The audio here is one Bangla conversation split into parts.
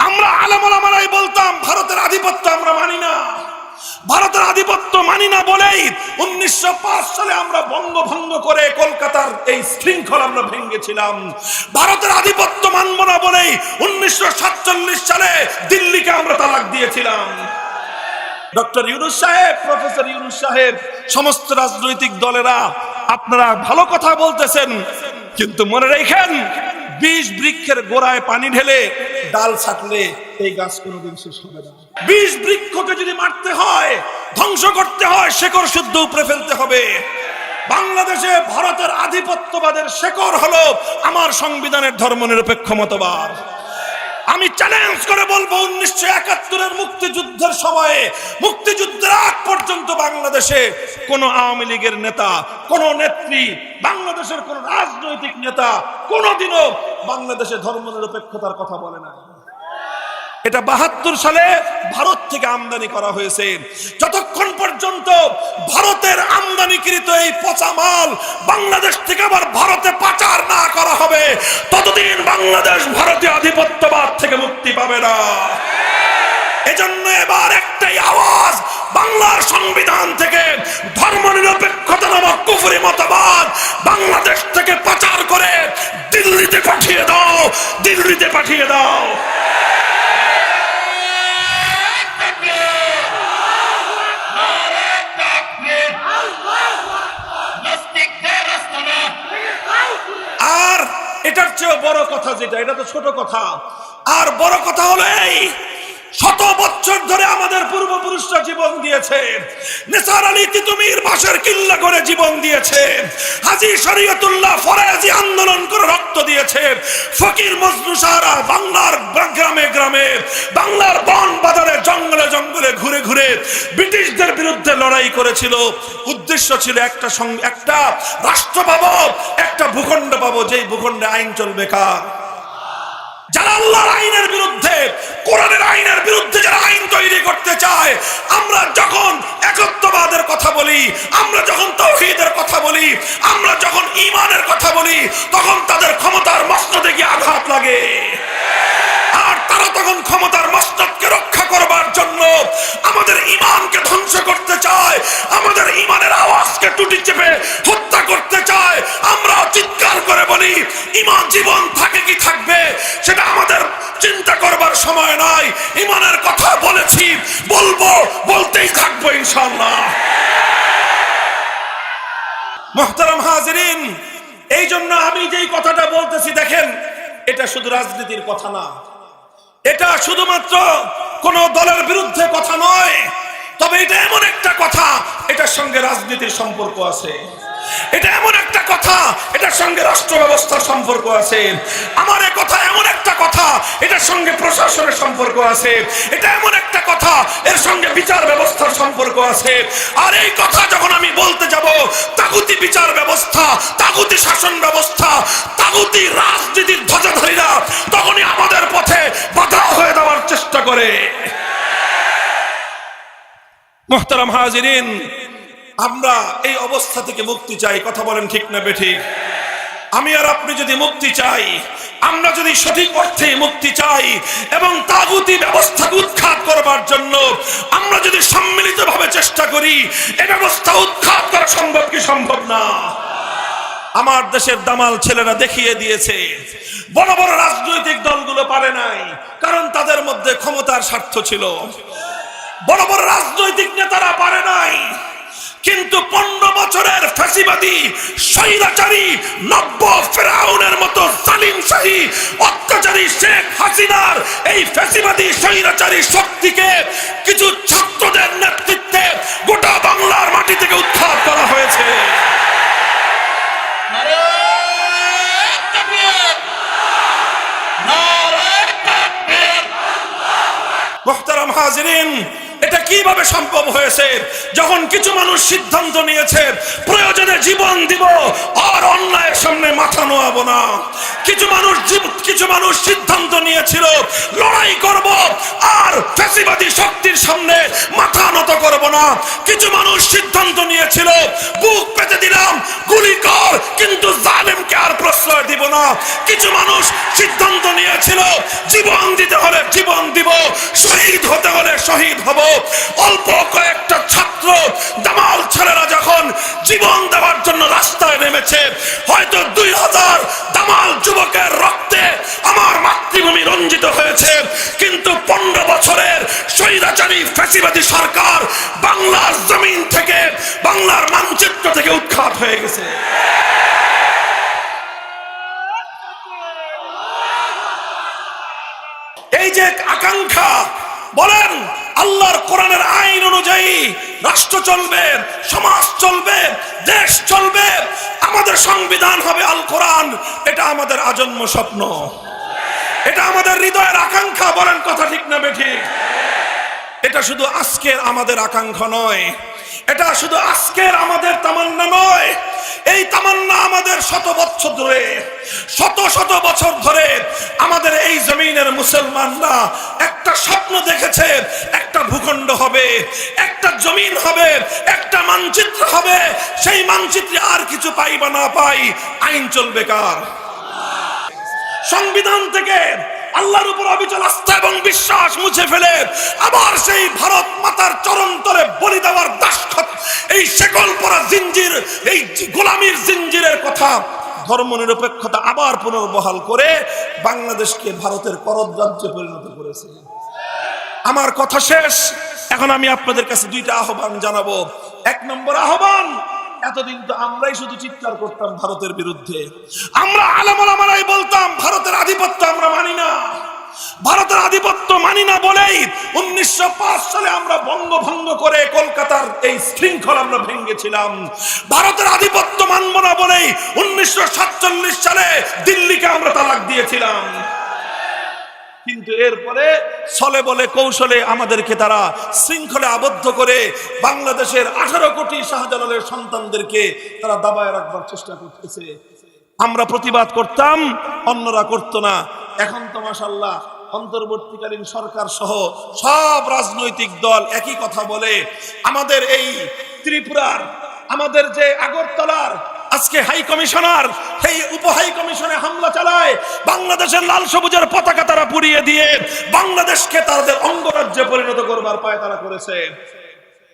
আমরা আলেম ওলামারাই বলতাম ভারতের আধিপত্য আমরা মানি না, ভারতের আধিপত্য মানি না বলেই 1905 সালে আমরা বঙ্গভঙ্গ করে কলকাতার এই শৃঙ্খলা আমরা ভেঙেছিলাম। ভারতের আধিপত্য মানব না বলেই 1947 সালে দিল্লিকে আমরা তালাক দিয়েছিলাম। ডক্টর ইউনূস সাহেব, প্রফেসর ইউনূস সাহেব, সমস্ত রাজনৈতিক দলেরা আপনারা ভালো কথা বলতেছেন, কিন্তু মনে রাখেন 20 বৃক্ষের গোড়ায় পানি ঢেলে ডাল ছাটলে এই গাছ কোনোদিন শেষ হবে না। 20 বৃক্ষকে যদি মারতে হয়, ধ্বংস করতে হয়, শেকড় শুদ্ধ উপড়ে ফেলতে হবে। বাংলাদেশে ভারতের আধিপত্যবাদের শেকড় হলো আমার সংবিধানের ধর্মনিরপেক্ষ মতবাদ। আমি চ্যালেঞ্জ করে বলবো 1971-এর মুক্তিযুদ্ধের সময়ে, মুক্তিযুদ্ধের আগ পর্যন্ত বাংলাদেশে কোন আওয়ামী লীগের নেতা, কোন নেত্রী, বাংলাদেশের কোন রাজনৈতিক নেতা কোনদিনও বাংলাদেশে ধর্মনিরপেক্ষতার কথা বলে না। এটা 72 সালে ভারত থেকে আমদানি করা হয়েছে। যতক্ষণ পর্যন্ত ভারতের আমদানিকৃত এই পচা মাল বাংলাদেশ থেকে আবার ভারতে পাচার না করা হবে, ততদিন বাংলাদেশ ভারতীয় আধিপত্যবাদ থেকে মুক্তি পাবে না। এজন্য এবার একটাই আওয়াজ, বাংলার সংবিধান থেকে ধর্মনিরপেক্ষতা নামক কুফরি মতবাদ বাংলাদেশ থেকে পাচার করে দিল্লিতে পাঠিয়ে দাও, দিল্লিতে পাঠিয়ে দাও। আর এটার চেয়ে বড় কথা যেটা, এটা তো ছোট কথা, আর বড় কথা হলো এই, 100 বছর ধরে আমাদের পূর্বপুরুষরা জীবন দিয়েছে। নিসার আলী তিতুমীর বাঁশের কিল্লা করে জীবন দিয়েছে। হাজী শরীয়তুল্লাহ ফরাজি আন্দোলন করে রক্ত দিয়েছে। ফকির মজনু সাহারা বাংলার গ্রামে গ্রামে, বাংলার বন বাজারে, জঙ্গলে জঙ্গলে ঘুরে ঘুরে ব্রিটিশদের বিরুদ্ধে লড়াই করেছিল। উদ্দেশ্য ছিল একটা রাষ্ট্র পাবো, একটা ভূখণ্ড পাবো, যেই ভূখণ্ডে আইন চলবে কার। যারা আল্লাহর আইনের বিরুদ্ধে, কোরআনের আইনের বিরুদ্ধে যারা আইন তৈরি করতে চায়, আমরা যখন একত্ববাদের কথা বলি, আমরা যখন তাওহীদের কথা বলি, আমরা যখন ঈমানের কথা বলি, তখন তাদের ক্ষমতার মসনদে গিয়ে আঘাত লাগে। আর তারা তখন ক্ষমতার মসনদকে রক্ষা করবার জন্য আমাদের ঈমানকে ধ্বংস করতে চায়, আমাদের ঈমানের আওয়াজকে টুটি চেপে হত্যা করতে চায়। আমরা চিৎকার করে বলি, ঈমান জীবন থাকে কি থাকবে সেটা আমাদের চিন্তা করবার সময় নাই। ঈমানের কথা বলেছি, বলবো, বলতেই থাকবো ইনশাআল্লাহ। মুহতারাম হাজিরিন, এই জন্য আমি যেই কথাটা বলতেছি, দেখেন, এটা শুধু রাজনীতির কথা না, এটা শুধুমাত্র কোন দলের বিরুদ্ধে কথা নয়, তবে এটা এমন একটা কথা, এটার সঙ্গে রাজনীতির সম্পর্ক আছে। এটা এমন একটা কথা, এটার সঙ্গে রাষ্ট্র ব্যবস্থার সম্পর্ক আছে। আমার এই কথা এমন একটা কথা, এটার সঙ্গে প্রশাসনের সম্পর্ক আছে। এটা এমন একটা কথা, এর সঙ্গে বিচার ব্যবস্থার সম্পর্ক আছে। আর এই কথা যখন আমি বলতে যাব, তাগুতি বিচার ব্যবস্থা, তাগুতি শাসন ব্যবস্থা, তাগুতি রাজনীতির ধ্বজাধারীরা তখনই আমাদের পথে বাধা হয়ে দেওয়ার চেষ্টা করে। মুহতারাম হাজিরিন, আমরা এই অবস্থা থেকে মুক্তি চাই। কথা বলেন ঠিক না বেঠিক? আমি আর আপনি যদি মুক্তি চাই, আমরা যদি সঠিক অর্থে মুক্তি চাই এবং তাগুতি ব্যবস্থাকে উৎখাত করবার জন্য আমরা যদি সম্মিলিতভাবে চেষ্টা করি, এই ব্যবস্থা উৎখাত করা সম্ভব কি সম্ভব না? আমার দেশের দামাল ছেলেরা দেখিয়ে দিয়েছে, বড় বড় রাজনৈতিক দলগুলো পারে নাই, কারণ তাদের মধ্যে ক্ষমতার স্বার্থ ছিল। বড় বড় রাজনৈতিক নেতারা পারে নাই, কিন্তু 15 বছরের ফ্যাসিবাদী স্বৈরাচারী নব্য ফেরাউনের মতো জালিমশাহী অত্যাচারী শেখ হাসিনার এই ফ্যাসিবাদী স্বৈরাচারী শক্তিকে কিছু ছাত্রদের নেতৃত্বে গোটা বাংলার মাটি থেকে উৎখাত করা হয়েছে। মুহতারাম হাজিরিন, এটা কিভাবে সম্ভব হয়েছে? যখন কিছু মানুষ সিদ্ধান্ত নিয়েছে প্রয়োজনে জীবন দিব আর অন্যায়ের সামনে মাথা নোয়াবো না। কিছু মানুষ সিদ্ধান্ত নিয়েছিল লড়াই করব আর ফ্যাসিবাদী শক্তির সামনে মাথা নত করব না। কিছু মানুষ সিদ্ধান্ত নিয়েছিল বুক পেতে দিলাম, গুলি কর, কিন্তু জালেমকে আর প্রশ্রয় দিব না। কিছু মানুষ সিদ্ধান্ত নিয়েছিল জীবন দিতে হলে জীবন হব। অল্প কয়েকটা ছাত্র দামাল ছেলেরা যখন জীবন দেওয়ার জন্য রাস্তায় নেমেছে, হয়তো 2000 দামাল যুবকের রক্তে আমার মাতৃভূমি রঞ্জিত হয়েছে, কিন্তু 15 বছরের স্বৈরাচারী ফ্যাসিবাদী সরকার বাংলার জমিন থেকে, বাংলার মানচিত্র থেকে উৎখাত হয়ে গেছে। এই যে আকাঙ্ক্ষা, বলেন আল্লাহর কোরআনের আইন অনুযায়ী রাষ্ট্র চলবে, সমাজ চলবে, দেশ চলবে, আমাদের সংবিধান হবে আল কোরআন, এটা আমাদের আজন্ম স্বপ্ন, এটা আমাদের হৃদয়ের আকাঙ্ক্ষা। বলেন কথা ঠিক না বেঠিক? এটা শুধু আজকের আমাদের আকাঙ্ক্ষা নয়, এটা শুধু আজকের আমাদের তামান্না নয়, এই তামান্না আমাদের শত বছর ধরে, শত শত বছর ধরে আমাদের এই জমিনের মুসলমানরা একটা স্বপ্ন দেখেছে, একটা ভূখণ্ড হবে, একটা জমিন হবে, একটা মানচিত্র হবে। সেই মানচিত্রে আর কিছু পাই বা না পাই, আইন চলবে কার? সংবিধান থেকে আল্লাহর উপর অবিচল আস্থা এবং বিশ্বাস মুছে ফেলে আবার সেই ভারত মাতার চরণ তলে বলি দেওয়ার দাসখত, এই শেকল পরা জিঞ্জির, এই গোলামীর জিঞ্জিরের কথা, ধর্মনিরপেক্ষতা আবার পুনর্বহাল করে বাংলাদেশকে ভারতের করদ রাজ্যে পরিণত করেছে। আমার কথা শেষ। এখন আমি আপনাদের কাছে দুইটা আহ্বান জানাবো। এক নম্বর আহ্বান, এতদিন তো আমরাই শুধু চিৎকার করতাম ভারতের বিরুদ্ধে, আমরা আলেম ওলামারাই বলতাম ভারতের আধিপত্য আমরা মানি না, ভারতের আধিপত্য মানি না বলেই 1905 সালে আমরা বঙ্গভঙ্গ করে কলকাতার এই শৃঙ্খল আমরা ভেঙেছিলাম। ভারতের আধিপত্য মানব না বলেই 1947 সালে দিল্লিকে আমরা তালাক দিয়েছিলাম। কিন্তু এরপরে ছলে বলে কৌশলে আমাদেরকে তারা শৃঙ্খলে আবদ্ধ করে বাংলাদেশের 18 কোটি শাহজালালের সন্তানদেরকে তারা দাবায় রাখবার চেষ্টা করতেছে। আমরা প্রতিবাদ করতাম, অন্যরা করতো না। এখন তো মাশাআল্লাহ অন্তর্বর্তীকালীন সরকার সহ সব রাজনৈতিক দল একই কথা বলে। আমাদের এই ত্রিপুরার, আমাদের যে আগরতলার আজকে হাই কমিশনার, এই উপ হাই কমিশনে হামলা চালায়, বাংলাদেশের লাল সবুজের পতাকা তারা পুড়িয়ে দিয়ে বাংলাদেশকে তাদের অঙ্গরাজ্যে পরিণত করবার পায়তারা করেছে।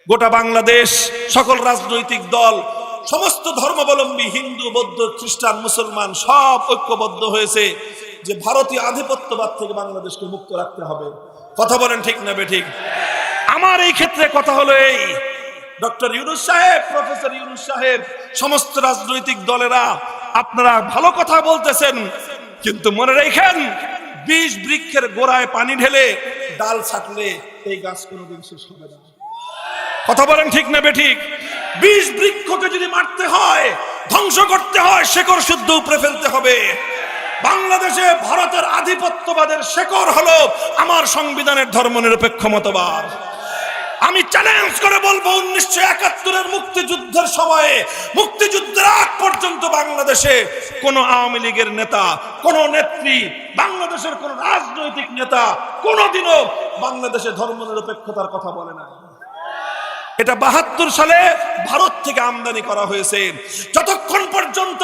গোটা বাংলাদেশ, সকল রাজনৈতিক দল, সমস্ত ধর্মাবলম্বী, হিন্দু, বৌদ্ধ, খ্রিস্টান, মুসলমান সব ঐক্যবদ্ধ হয়েছে যে ভারতীয় আধিপত্যবাদ থেকে বাংলাদেশকে মুক্ত রাখতে হবে। কথা বলেন ঠিক না বেঠিক? আমার এই ক্ষেত্রে কথা হলো এই, ডক্টর ইউনূস সাহেব, প্রফেসর ইউনূস সাহেব, সমস্ত রাজনৈতিক দলেরা আপনারা ভালো কথা বলতেছেন, কিন্তু মনে রাখেন 20 বৃক্ষের গোড়ায় পানি ঢেলে ডাল ছাটলে এই গাছ কোনোদিন শেষ হবে না। কথা বলেন ঠিক না বেঠিক? 20 বৃক্ষকে যদি মারতে হয়, ধ্বংস করতে হয়, শেকড় শুদ্ধ উপড়ে ফেলতে হবে। বাংলাদেশে ভারতের আধিপত্যবাদের শেকড় হলো আমার সংবিধানের ধর্মনিরপেক্ষ মতবাদ। আমি চ্যালেঞ্জ করে বলবো 1971-এর মুক্তিযুদ্ধের সময়ে, মুক্তিযুদ্ধের আগ পর্যন্ত বাংলাদেশে কোন আওয়ামী লীগের নেতা, কোন নেত্রী, বাংলাদেশের কোন রাজনৈতিক নেতা কোনদিনও বাংলাদেশে ধর্মনিরপেক্ষতার কথা বলে না। এটা 72 সালে ভারত থেকে আমদানি করা হয়েছে। যতক্ষণ পর্যন্ত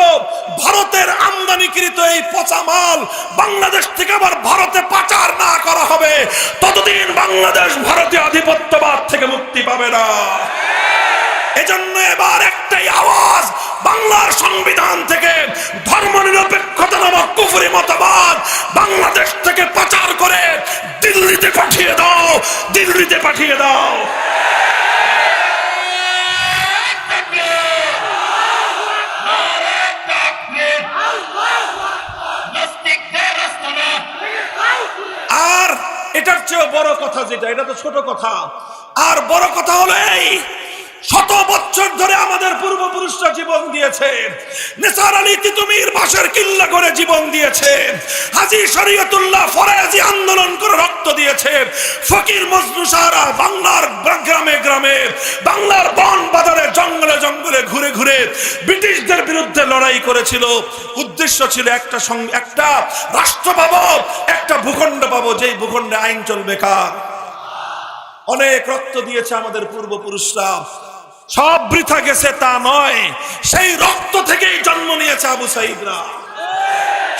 ভারতের আমদানিকৃত এই পচা মাল বাংলাদেশ থেকে আবার ভারতে পাচার না করা হবে, ততদিন বাংলাদেশ ভারতীয় আধিপত্যবাদ থেকে মুক্তি পাবে না। এজন্য এবার একটাই আওয়াজ, বাংলার সংবিধান থেকে ধর্মনিরপেক্ষতা নামক কুফরি মতবাদ বাংলাদেশ থেকে পাচার করে দিল্লিতে পাঠিয়ে দাও, দিল্লিতে পাঠিয়ে দাও। আর এটার চেয়ে বড় কথা যেটা, এটা তো ছোট কথা, আর বড় কথা হলো এই, শত বছর ধরে আমাদের পূর্বপুরুষরা জীবন দিয়েছে। নিসার আলী তিতুমীর বাঁশের কিল্লা করে জীবন দিয়েছে। হাজী শরীয়তুল্লাহ ফরাজি আন্দোলন করে রক্ত দিয়েছে। ফকির মজনু সাহারা বাংলার গ্রামে গ্রামে, বাংলার বন বাজারে, জঙ্গলে জঙ্গলে ঘুরে ঘুরে ব্রিটিশদের বিরুদ্ধে লড়াই করেছিল। উদ্দেশ্য ছিল একটা রাষ্ট্র পাবো, একটা ভূখণ্ড পাবো, যেই ভূখণ্ডে আইন চলবে কার। অনেক রক্ত দিয়েছে আমাদের পূর্বপুরুষরা, সব বৃথা গেছে তা নয়। সেই রক্ত থেকেই জন্ম নিয়েছে আবু সাঈদরা,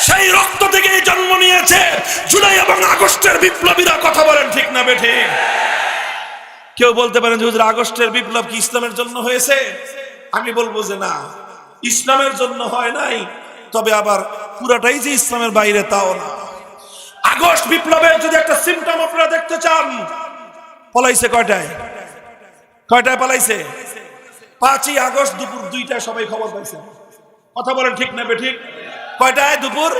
সেই রক্ত থেকেই জন্ম নিয়েছে জুলাই এবং আগস্টের বিপ্লবীরা। কথা বলেন ঠিক না বেঠিক? কেউ বলতে পারেন যে হুজুর আগস্টের বিপ্লব কি ইসলামের জন্য হয়েছে? আমি বলবো যে না, ইসলামের জন্য হয় নাই, তবে আবার পুরাটাই যে ইসলামের বাইরে তাও না। আগস্ট বিপ্লবের যদি একটা সিম্পটম আপনারা দেখতে চান, পলাইছে কয়টায়? কয়টায় পালাইছে? 5ই আগস্ট দুপুর 2টায় সবাই খবর পাইছে। কথা বলেন ঠিক না বেঠিক? কয়টায়? দুপুর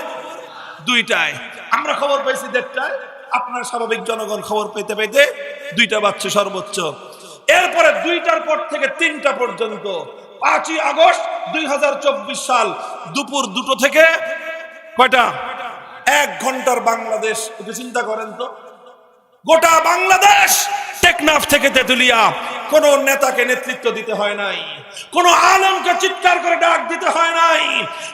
2টায়। আমরা খবর পাইছি 1:30টায়। আপনার স্বাভাবিক জনগণ খবর পেতে পেতে 2টা বাজছে সর্বোচ্চ। এরপরে 2টার পর থেকে 3টা পর্যন্ত 5ই আগস্ট 2024 সাল দুপুর 2টো থেকে কয়টা? 1 ঘন্টার বাংলাদেশ। একটু চিন্তা করেন তো, গোটা বাংলাদেশ টেকনাফ থেকে তেতুলিয়া কোন নেতাকে নেতৃত্ব দিতে হয় নাই, কোন আলেমকে চিৎকার করে ডাক দিতে হয় নাই।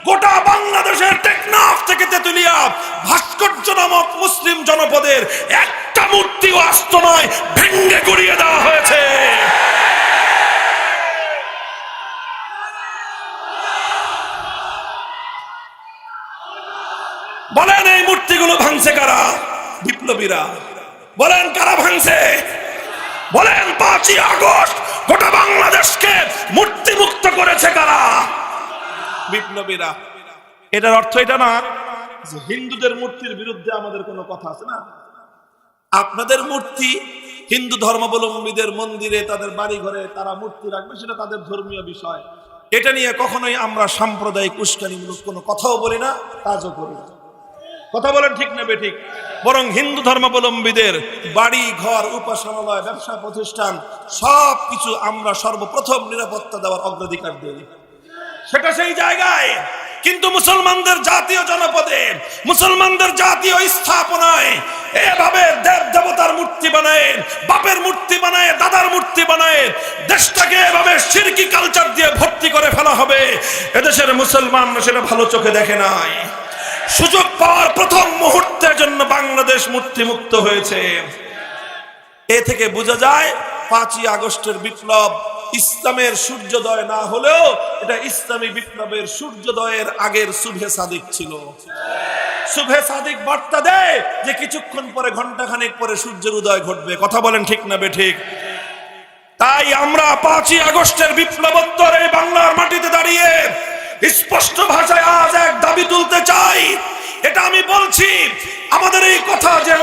গোটা বাংলাদেশের টেকনাফ থেকে তেতুলিয়া ভাস্কর্য নামক মুসলিম জনপদের একটা মূর্তিও আস্ত নয়, ভেঙে গুড়িয়ে দেওয়া হয়েছে। বলেন এই মূর্তিগুলো ভাঙছে কারা? বিপ্লবীরা। বলেন কারা ভাঙছে? বলেন 5ই আগস্ট গোটা বাংলাদেশকে মূর্তি মুক্ত করেছে কারা? বিপ্লবীরা। এটার অর্থ এটা না যে হিন্দুদের মূর্তির বিরুদ্ধে আমাদের কোনো কথা আছে না। আপনাদের মূর্তি হিন্দু ধর্মাবলম্বীদের মন্দিরে, তাদের বাড়ি ঘরে তারা মূর্তি রাখবে, সেটা তাদের ধর্মীয় বিষয়। এটা নিয়ে কখনোই আমরা সাম্প্রদায়িক উস্কানিমূলক কোনো কথাও বলি না, কাজও করি না। কথা বলেন ঠিক না বেঠিক? বরং হিন্দু ধর্মাবলম্বীদের বাড়ি ঘর, উপাসনালয়, ব্যবসা প্রতিষ্ঠান সবকিছু আমরা সর্বপ্রথম নিরাপত্তা দেওয়ার অগ্রাধিকার দিই, সেটা সেই জায়গায়। কিন্তু মুসলমানদের জাতীয় জনপদে, মুসলমানদের জাতীয় স্থাপনায় এভাবে দেব দেবতার মূর্তি বানায়, বাপের মূর্তি বানায়, দাদার মূর্তি বানায়, দেশটাকে এভাবে শিরকি কালচার দিয়ে ভর্তি করে ফেলা হবে, এদেশের মুসলমান সেটা ভালো চোখে দেখে নাই। সুযোগ পাওয়ার প্রথম মুহূর্তের জন্য বাংলাদেশ মূর্তি মুক্ত হয়েছে। এ থেকে বোঝা যায় 5ই আগস্টের বিপ্লব ইসলামের সূর্যোদয় না হলেও এটা ইসলামী বিপ্লবের সূর্যোদয়ের আগের সুবহে সাদিক ছিল। সুবহে সাদিক বার্তা দেয় যে কিছুক্ষণ পরে, ঘন্টাখানেক পরে সূর্যের উদয় ঘটবে। কথা বলেন ঠিক না বেঠিক? তাই আমরা 5ই আগস্টের বিপ্লবোত্তর এই বাংলার মাটিতে দাঁড়িয়ে স্পষ্ট ভাষায় আজ এক দাবি তুলতে চাই। এটা আমি বলছি, আমাদের এই কথা যেন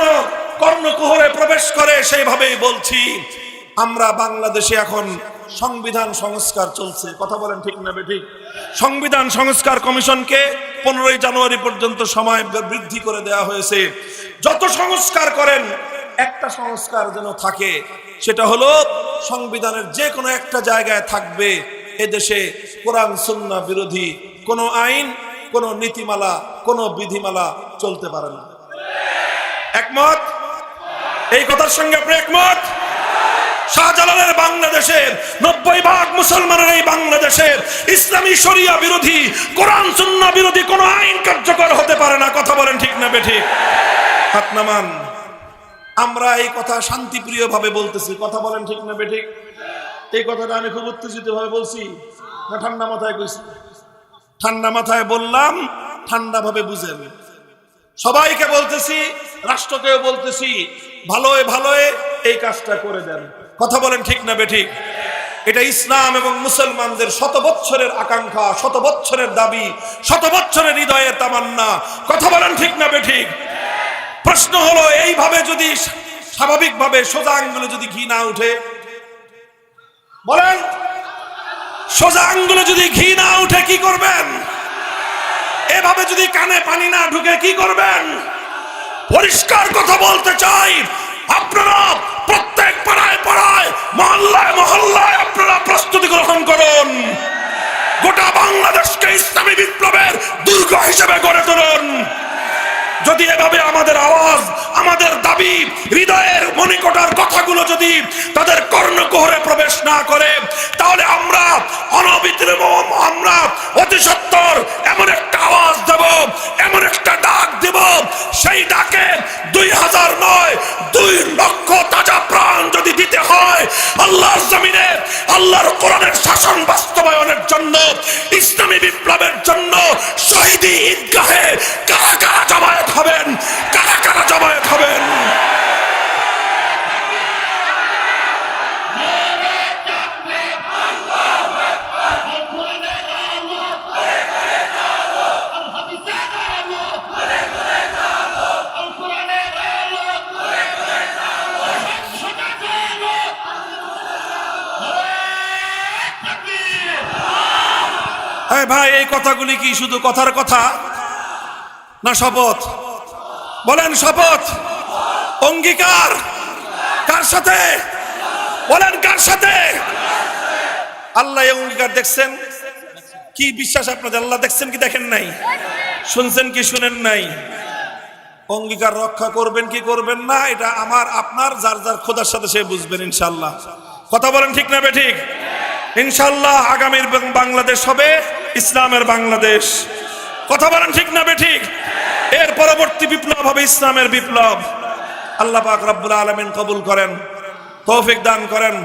কর্ণকুহরে প্রবেশ করে সেইভাবেই বলছি। আমরা বাংলাদেশে এখন সংবিধান সংস্কার চলছে। কথা বলেন ঠিক না বেঠিক? সংবিধান সংস্কার কমিশনকে 15ই জানুয়ারি পর্যন্ত সময় বৃদ্ধি করে দেওয়া হয়েছে। যত সংস্কার করেন একটা সংস্কার যেন থাকে, সেটা হলো সংবিধানের যে কোনো একটা জায়গায় থাকবে এদেশে কোরআন সুন্নাহ বিরোধী কোন আইন, কোন নীতিমালা, কোন বিধিমালা চলতে পারে না। একমত? এই কথার সঙ্গে আপনি একমত? শাহজালালের বাংলাদেশের 90% মুসলমানের এই বাংলাদেশের ইসলামী শরিয়া বিরোধী, কোরআন সুন্নাহ বিরোধী কোন আইন কার্যকর হতে পারে না। কথা বলেন ঠিক না বেঠিক? হাত নামান। আমরা এই কথা শান্তিপ্রিয় ভাবে বলতেছি। কথা বলেন ঠিক না বেঠিক? এই কথাটা আমি খুব উত্তেজিত ভাবে বলছি না ঠান্ডা মাথায় কইছি? ঠান্ডা মাথায় বললাম, ঠান্ডা ভাবে বুঝেন। সবাইকে বলতেছি, রাষ্ট্রকেও বলতেছি, ভালোয় ভালোয় এই কাজটা করে দেন। কথা বলেন ঠিক না বেঠিক? এটা ইসলাম এবং মুসলমানদের শত বছরের আকাঙ্ক্ষা, শত বছরের দাবি, শত বছরের হৃদয়ের তামান্না। কথা বলেন ঠিক না বেঠিক? প্রশ্ন হলো, এইভাবে যদি স্বাভাবিকভাবে সোজা আঙ্গুলে যদি ঘি না উঠে, বলেন সোজা আঙ্গুলে যদি ঘি না উঠে কি করবেন? এভাবে যদি কানে পানি না ঢুকে কি করবেন? পরিষ্কার কথা বলতে চাই, আপনারা প্রত্যেক পাড়ায় পাড়ায়, মহল্লায় মহল্লায় আপনারা প্রস্তুতি গ্রহণ করুন। গোটা বাংলাদেশকে ইসলামী বিপ্লবের দুর্গ হিসেবে গড়ে তুলুন। যদি এভাবে আমাদের আওয়াজ, আমাদের দাবি, হৃদয়ের মনিকটার কথাগুলো যদি তাদের কর্ণকুহরে প্রবেশ না করে, তাহলে আমরা অনবিদ্রম, আমরা অতি সত্বর এমন একটা আওয়াজ দেব, এমন একটা ডাক দেব, সেই ডাকে 2000 নয় 2 লক্ষ তাজা প্রাণ যদি দিতে হয় আল্লাহর জমিনে, আল্লাহর কোরআনের শাসন বাস্তবায়নের জন্য, ইসলামী বিপ্লবের জন্য, শহীদি ঈদগাহে কারা কারা জমায়েত হবেন? কারা কারা জমায়েত হবেন? এই ভাই, এই কথাগুলি কি শুধু কথার কথা না শপথ? বলেন শপথ, অঙ্গীকার কার সাথে? বলেন কার সাথে? আল্লাহ এই অঙ্গীকার দেখছেন? কি বিশ্বাস আপনাদের? আল্লাহ দেখছেন কি দেখেন নাই? শুনছেন কি শুনেন নাই? অঙ্গীকার রক্ষা করবেন কি করবেন না, এটা আমার আপনার যার যার খোদার সাথে সে বুঝবেন ইনশাআল্লাহ। কথা বলেন ঠিক না বেঠিক? ইনশাআল্লাহ আগামীর বাংলাদেশ হবে ইসলামের বাংলাদেশ। কথা বলেন ঠিক না বেঠিক? এর পরবর্তী বিপ্লব হবে ইসলামের বিপ্লব। আল্লাহ পাক রব্বুল আলামিন কবুল করেন, তৌফিক দান করেন।